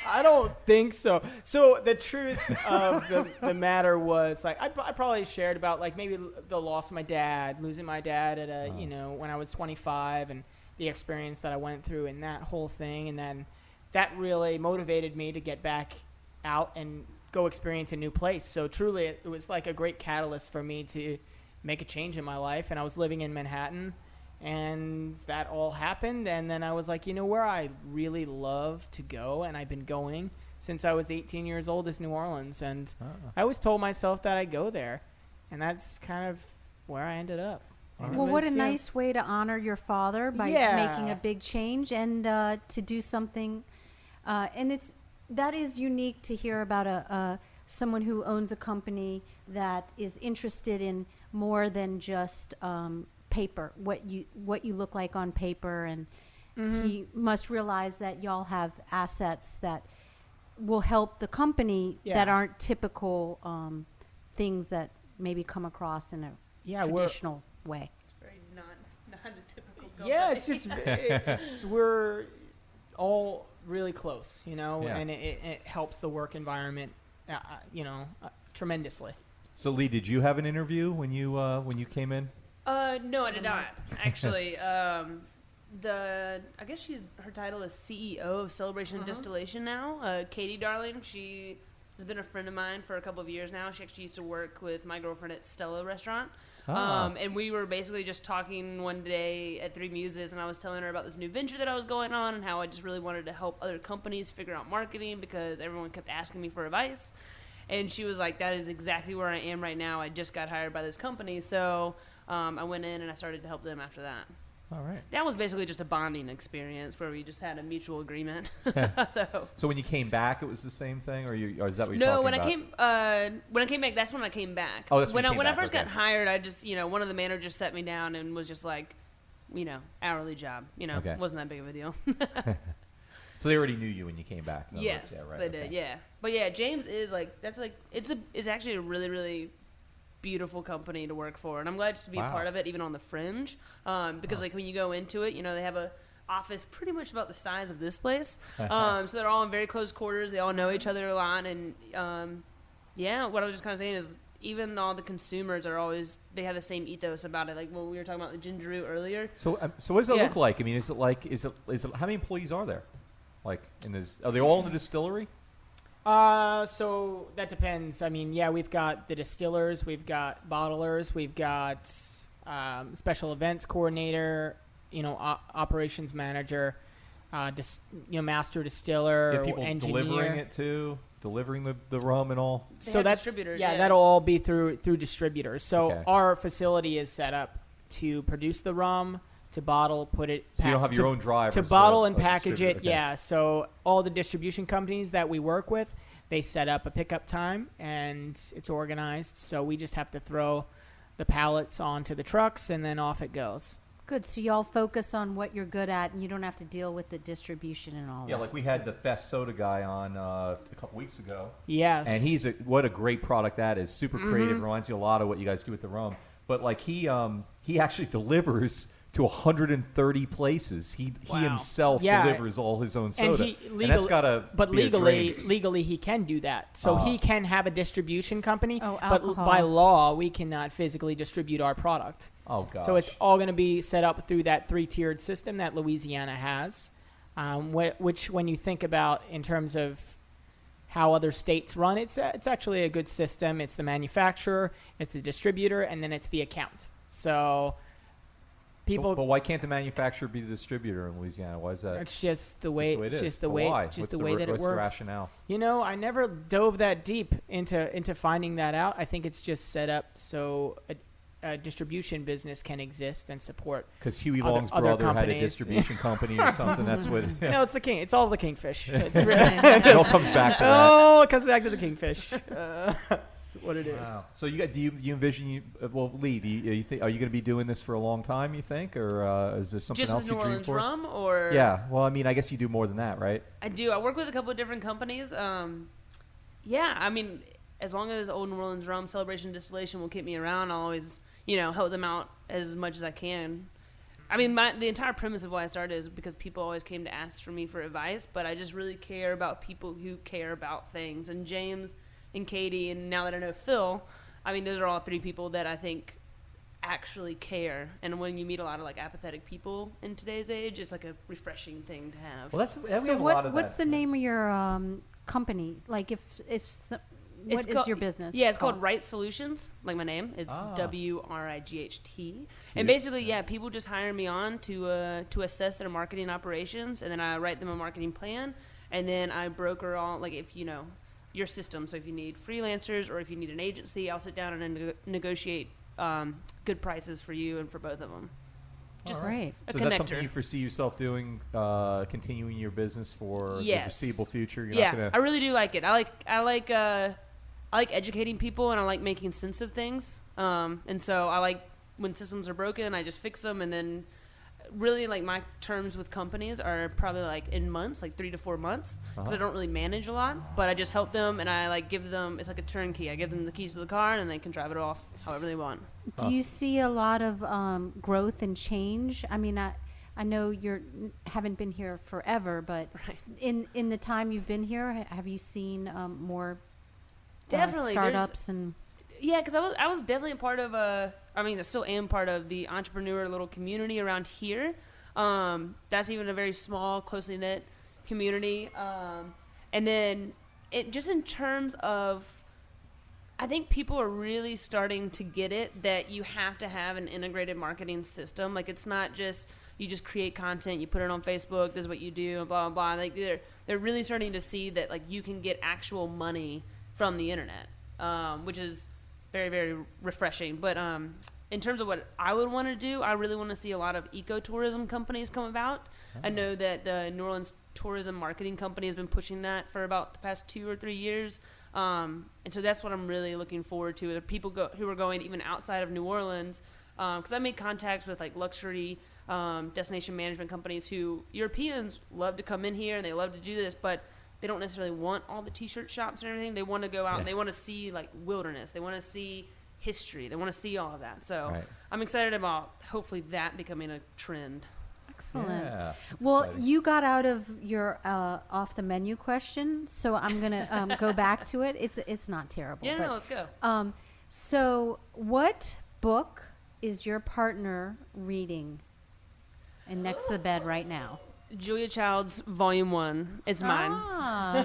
I don't think so. So the truth of the matter was like I probably shared about like maybe the loss of my dad, losing my dad at when I was 25, and the experience that I went through and that whole thing, and then that really motivated me to get back out and go experience a new place. So truly, it was like a great catalyst for me to make a change in my life. And I was living in Manhattan, and that all happened. And then I was like, where I really love to go, and I've been going since I was 18 years old, is New Orleans. And I always told myself that I'd go there, and that's kind of where I ended up. And it Well, what was, a nice way to honor your father by making a big change and to do something. And that is unique to hear about someone who owns a company that is interested in more than just paper, what you look like on paper, and he must realize that y'all have assets that will help the company that aren't typical things that maybe come across in a traditional way. It's very not a typical Yeah, it's just we're all really close, and it helps the work environment, tremendously. So Lee, did you have an interview when you came in? No, I did not. Actually, I guess her title is CEO of Celebration Distillation now. Katie Darling, she has been a friend of mine for a couple of years now. She actually used to work with my girlfriend at Stella Restaurant. And we were basically just talking one day at Three Muses, and I was telling her about this new venture that I was going on and how I just really wanted to help other companies figure out marketing because everyone kept asking me for advice. And she was like, that is exactly where I am right now. I just got hired by this company. So I went in and I started to help them after that. All right. That was basically just a bonding experience where we just had a mutual agreement. So when you came back, it was the same thing, or is that what you're talking no, about? when I came back, that's when I came back. Oh, that's when I first got hired. I just one of the managers set me down and was just like, hourly job. Wasn't that big of a deal. So they already knew you when you came back. Yes, yeah, right, they did. Yeah, but yeah, James is it's actually a really, really beautiful company to work for, and I'm glad just to be a part of it, even on the fringe, because when you go into it, they have a office pretty much about the size of this place, so they're all in very close quarters. They all know each other a lot, and what I was just kind of saying is even all the consumers they have the same ethos about it. Like when we were talking about the Gingeroo earlier. So what does that look like? I mean, is it how many employees are there? Like are they all in the distillery? So that depends. I mean, we've got the distillers, we've got bottlers, we've got special events coordinator, operations manager, master distiller, people engineer. Delivering the rum and all. So that's distributors. That'll all be through distributors. So our facility is set up to produce the rum, to bottle, put it. So you don't have your own drivers to bottle and package it. Okay. Yeah. So all the distribution companies that we work with, they set up a pickup time and it's organized. So we just have to throw the pallets onto the trucks and then off it goes. Good. So y'all focus on what you're good at, and you don't have to deal with the distribution and all that. Yeah, like we had the Fest Soda guy on a couple weeks ago. Yes. And what a great product that is. Super creative. Reminds you a lot of what you guys do with the rum. But like he actually delivers to 130 places. He himself delivers all his own soda. And that's gotta legally he can do that. So he can have a distribution company, but by law we cannot physically distribute our product. Oh gosh. So it's all going to be set up through that 3-tiered system that Louisiana has, which when you think about in terms of how other states run, it's actually a good system. It's the manufacturer, it's the distributor, and then it's the account. So but why can't the manufacturer be the distributor in Louisiana? Why is that? It's just the way. It's just the way. Just the way that it works. What's the rationale? I never dove that deep into finding that out. I think it's just set up so a distribution business can exist and support. Because Huey Long's brother had a distribution company or something. That's what. No, it's the king. It's all the kingfish. It's really, it all comes back to that. Oh, it comes back to the kingfish. That's what it is. Wow. So do you envision Lee? Are you going to be doing this for a long time? You think, or is there something else you dream for? Just with New Orleans rum, or yeah. Well, I mean, I guess you do more than that, right? I do. I work with a couple of different companies. I mean, as long as Old New Orleans Rum Celebration Distillation will keep me around, I'll always help them out as much as I can. I mean, the entire premise of why I started is because people always came to ask for me for advice, but I just really care about people who care about things. And James and Katie, and now that I know Phil, I mean, those are all three people that I think actually care. And when you meet a lot of apathetic people in today's age, it's like a refreshing thing to have. Well, what's the name of your company? Like what is your business? Yeah, it's called Right Solutions, like my name. It's WRIGHT. And basically, people just hire me on to assess their marketing operations, and then I write them a marketing plan, and then I broker all, your system. So if you need freelancers or if you need an agency, I'll sit down and negotiate good prices for you and for both of them. Just right. So is that something you foresee yourself doing, continuing your business for the foreseeable future? I really do like it. I like educating people, and I like making sense of things. And so I like when systems are broken, I just fix them. And then really my terms with companies are probably in months, 3 to 4 months, because I don't really manage a lot, but I just help them, and I give them, it's like a turnkey. I give them the keys to the car, and they can drive it off however they want. Do you see a lot of growth and change? I mean, I know haven't been here forever, but Right. in the time you've been here, have you seen more Definitely, startups and? Yeah, because I was definitely a part of I still am part of the entrepreneur little community around here. That's even a very small, closely knit community. And then just in terms of, I think people are really starting to get it that you have to have an integrated marketing system. Like, it's not just you just create content, you put it on Facebook, this is what you do, and blah, blah, blah. Like, they're really starting to see that, like, you can get actual money from the internet, which is very, very refreshing. But in terms of what I would want to do, I really want to see a lot of ecotourism companies come about. I know that the New Orleans Tourism Marketing Company has been pushing that for about the past 2 or 3 years. And so that's what I'm really looking forward to. The people who are going even outside of New Orleans, because I made contacts with like luxury destination management companies who Europeans love to come in here and they love to do this, but they don't necessarily want all the t-shirt shops and everything. They want to go out and they want to see like wilderness. They want to see history. They want to see all of that. So I'm excited about hopefully that becoming a trend. Excellent. Yeah, Well, exciting. you got out of your off the menu question, so I'm gonna go back to it. It's not terrible. Yeah, but, no, let's go. So, what book is your partner reading? And next to the bed right now. Julia Child's Volume 1. It's mine.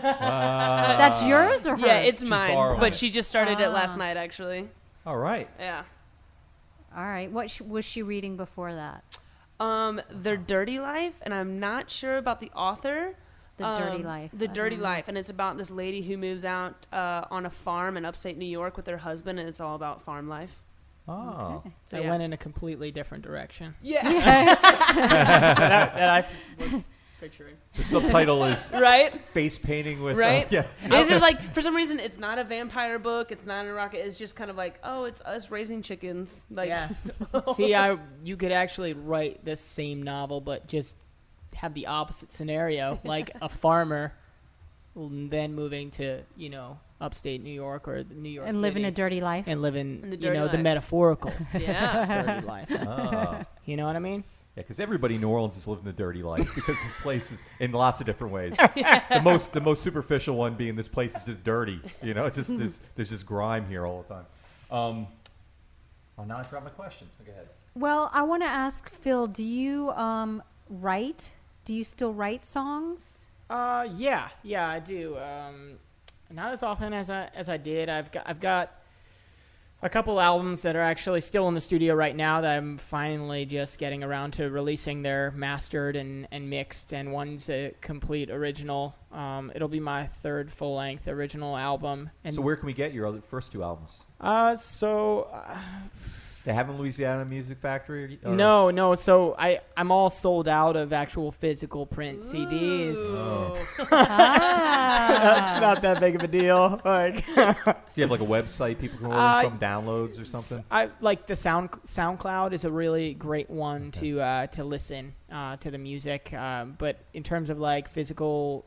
That's yours or hers? Yeah, it's She's mine. borrowing But it. she just started it last night, actually. All right. Yeah. All right. What was she reading before that? Their Dirty Life, and I'm not sure about the author. The Dirty Life. The Dirty Life, and it's about this lady who moves out on a farm in upstate New York with her husband, and it's all about farm life. Oh. Okay. So, I yeah. went in a completely different direction Yeah. that I was picturing. The subtitle is Right? face painting with Right? yeah. This is like, for some reason, it's not a vampire book. It's not a rocket. It's just kind of like, oh, it's us raising chickens. Like, Yeah. See, you could actually write this same novel, but just have the opposite scenario, like a farmer then moving to, upstate New York or New York And City, living a dirty life. and living, And the dirty the life. metaphorical yeah. dirty life. Oh. You know what I mean? Yeah, because everybody in New Orleans is living the dirty life because this place is in lots of different ways. The most superficial one being this place is just dirty. It's just there's just grime here all the time. Now I forgot my question. Go ahead. Well, I want to ask Phil, do you write? Do you still write songs? Yeah, I do. Not as often as I did. I've got a couple albums that are actually still in the studio right now that I'm finally just getting around to releasing. They're mastered and mixed, and one's a complete original. It'll be my third full-length original album. And So where can we get your first 2 albums? They have in Louisiana Music Factory? Or? No. So I'm all sold out of actual physical print CDs. Oh. That's not that big of a deal. Like, So you have like a website people can order from, downloads or something? I like the SoundCloud is a really great one to listen to the music. But in terms of like physical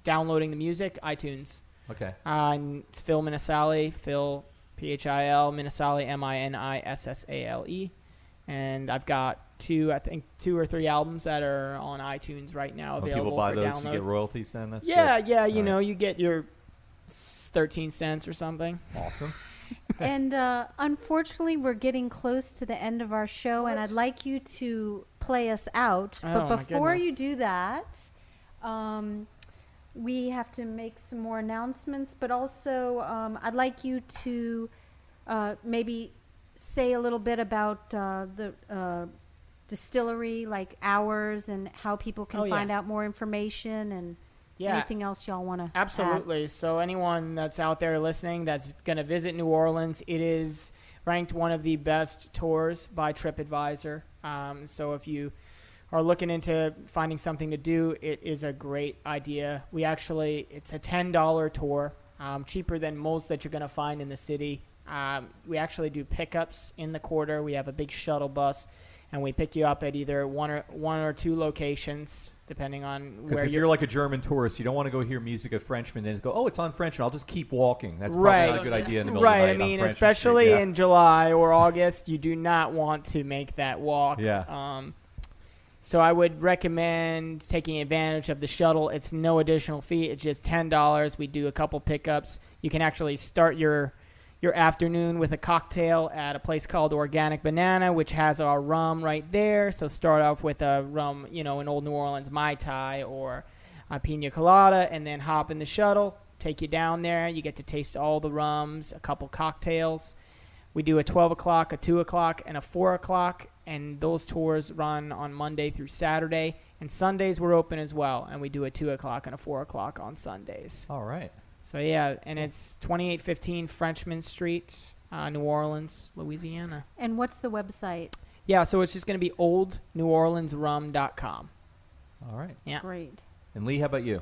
downloading the music, iTunes. Okay. And it's Phil Minissale, Phil Phil, Minissale, Minissale. And I've got 2 or 3 albums that are on iTunes right now When available people buy for those, download. you get royalties then? That's Yeah, good. yeah, All right. you get your 13 cents or something. Awesome. And unfortunately, we're getting close to the end of our show, and I'd like you to play us out. Oh, But my before goodness. you do that, we have to make some more announcements. But also, I'd like you to maybe say a little bit about the distillery, like hours and how people can Oh, yeah. find out more information and anything else y'all want to Absolutely. So anyone that's out there listening that's going to visit New Orleans, it is ranked one of the best tours by TripAdvisor. So if you are looking into finding something to do, it is a great idea. It's a $10 tour, cheaper than most that you're going to find in the city. We actually do pickups in the quarter. We have a big shuttle bus, and we pick you up at either one or 2 locations, depending on Because where if you're like a German tourist, you don't want to go hear music of Frenchmen and just go, oh, it's on Frenchman. I'll just keep walking. That's probably not a good idea in the middle of the Right. night I mean, on Frenchman especially Street. Yeah. in July or August, you do not want to make that walk. Yeah. So I would recommend taking advantage of the shuttle. It's no additional fee. It's just $10. We do a couple pickups. You can actually start your afternoon with a cocktail at a place called Organic Banana, which has our rum right there. So start off with a rum, an Old New Orleans Mai Tai or a Pina Colada, and then hop in the shuttle, take you down there. You get to taste all the rums, a couple cocktails. We do a 12 o'clock, a 2 o'clock, and a 4 o'clock, and those tours run on Monday through Saturday. And Sundays we're open as well, and we do a 2 o'clock and a 4 o'clock on Sundays. All right. So, yeah, and it's 2815 Frenchman Street, New Orleans, Louisiana. And what's the website? Yeah, so it's just going to be oldneworleansrum.com. All right. Yeah. Great. And Lee, how about you?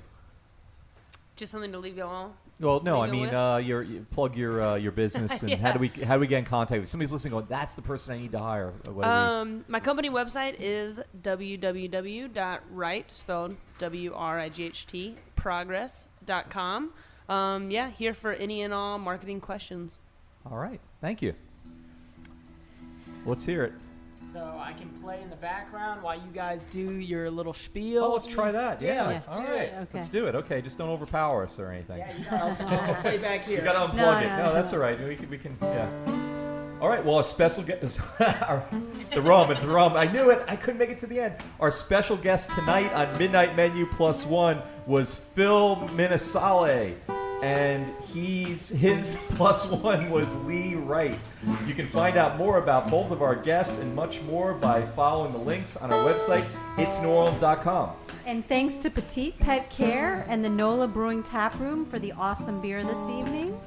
Just something to leave y'all. Well, no, I Leave mean, it you plug your business, and Yeah. how do we get in contact with? Somebody's listening, going, that's the person I need to hire. What do My company website is www.wright, spelled WRIGHT, progress.com. Here for any and all marketing questions. All right. Thank you. Let's hear it. So I can play in the background while you guys do your little spiel. Oh, let's try that. Yeah. let's All do right. it. Okay. Let's do it. Okay. Just don't overpower us or anything. Yeah, I'll play back here. You got to unplug No, it. no, No, no. that's all right. We can. Yeah. All right. Well, our special guest, the rum. I knew it. I couldn't make it to the end. Our special guest tonight on Midnight Menu Plus One was Phil Minissale, and his plus one was Lee Wright. You can find out more about both of our guests and much more by following the links on our website, itsneworleans.com. And thanks to Petite Pet Care and the NOLA Brewing Tap Room for the awesome beer this evening.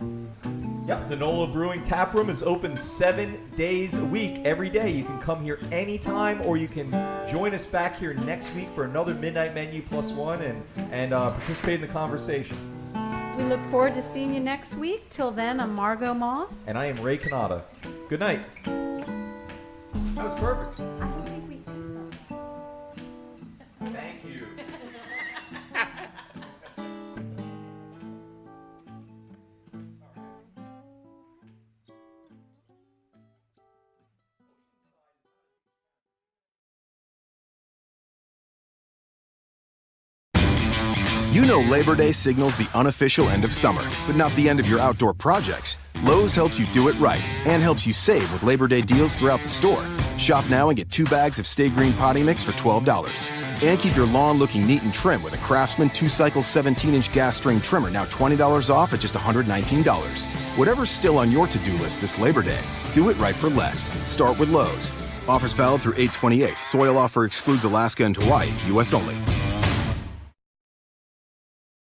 Yep, the NOLA Brewing Tap Room is open 7 days a week, every day. You can come here anytime, or you can join us back here next week for another Midnight Menu Plus One and participate in the conversation. We look forward to seeing you next week. Till then, I'm Margo Moss. And I am Ray Canada. Good night. That was perfect. I don't think we think that. Thank you. You know Labor Day signals the unofficial end of summer, but not the end of your outdoor projects. Lowe's helps you do it right and helps you save with Labor Day deals throughout the store. Shop now and get 2 bags of Stay Green potting mix for $12. And keep your lawn looking neat and trim with a Craftsman 2-cycle 17-inch gas string trimmer, now $20 off at just $119. Whatever's still on your to-do list this Labor Day, do it right for less. Start with Lowe's. Offers valid through 8/28. Soil offer excludes Alaska and Hawaii, U.S. only.